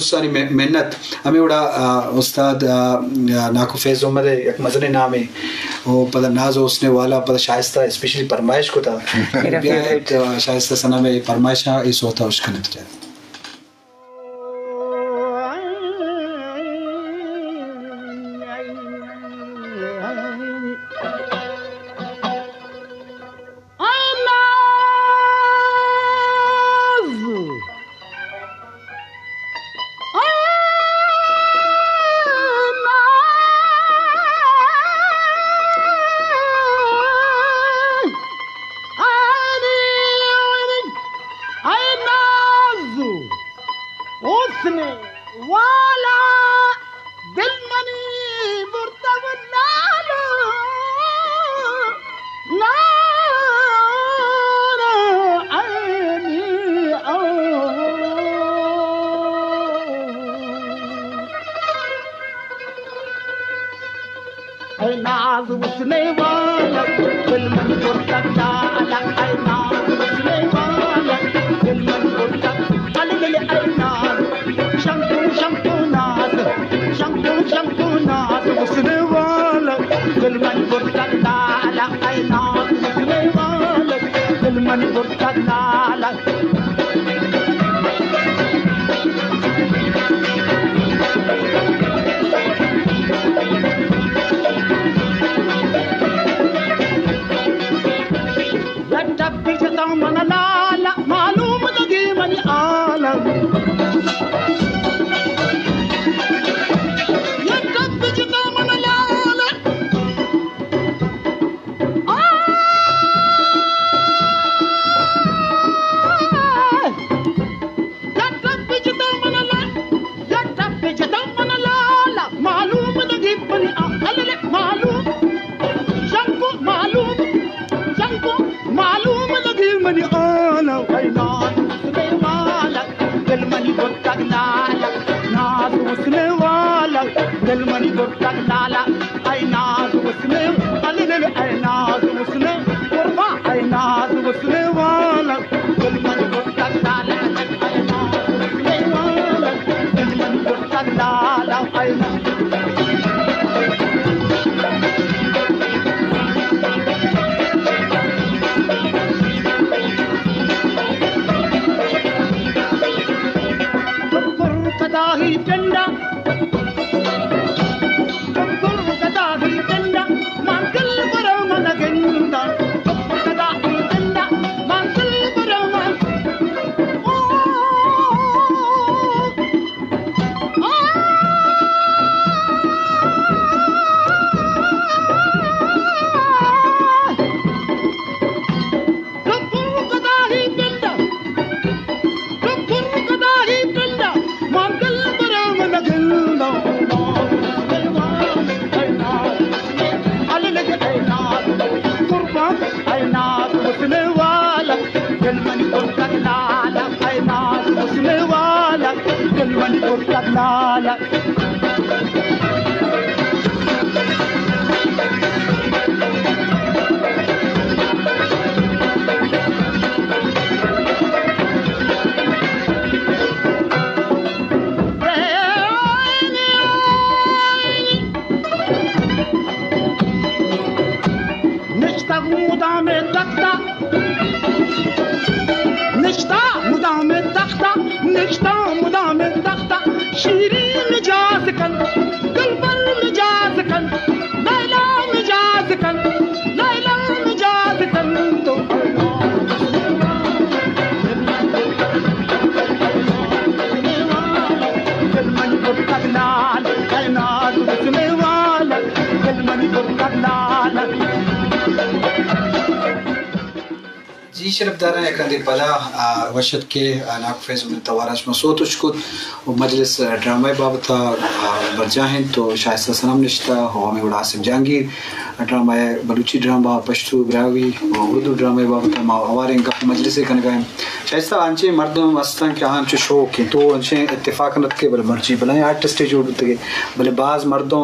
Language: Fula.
सारी मेहनत हमें उड़ा उस्ताद नाकू फैज़ उमर एक मज़ने नाम है वो पता नाज उसने वाला पता शाइस्ता स्पेशली फरमाइश को था शाइस्ता सना में फरमाइश इस होता उसका नतीजा वाला दिल मनी मुर्तब नालो नारा आनी ऐ नाज उसने वाला दिल मनी मुर्तब नाला ऐ नाज उसने वाला दिल मनी मुर्तब अले ऐ नाज शंकु नाज उसने वाला दिल मन बुर्तक नाला ऐ नाज उसने वाला दिल मन बुर्तक नाला लट्टा बिजता मन नाला मालूम लगे मन आलम दिल मनी बुर्तक नाला ऐ नाज उसने अले ऐ नाज उसने कुर्बा ऐ नाज उसने वाला दिल मनी बुर्तक नाला ऐ नाज उसने वाला दिल मनी बुर्तक नाला ऐ कदाही चंदा दिल मनी बुर्तक नाला ऐ नाज उसने वाला दिल मनी बुर्तक नाला निश्ता मुदा में तख्ता निश्ता मुदा में तख्ता शीरीन मिजाज कन दिलबर मिजाज कन लैला मिजाज कन तो दिल मनी बुर्तक नाल ऐ नाज उसने वाला दिल मनी बुर्तक नाल जी शरफदारा एकंदी पला वशत के नाक फैज़ में तवारश मसोत उशकुत मजलिस ड्रामा बाबता बरजाहिन तो शाइस्ता सनम निश्ता हमें उड़ा आसिफ जहांगीर ड्रामा बलूची ड्रामा पश्तू ब्रावी उर्दू ड्रामा बाबता हमारे इनका मजलिस कन गए शाइस्ता आंचे मर्दम मस्तान के आंचे शौक तो अंचे इत्तेफाक नत के बल मर्जी बल आर्टिस्ट जोड़ बले बाज मर्दों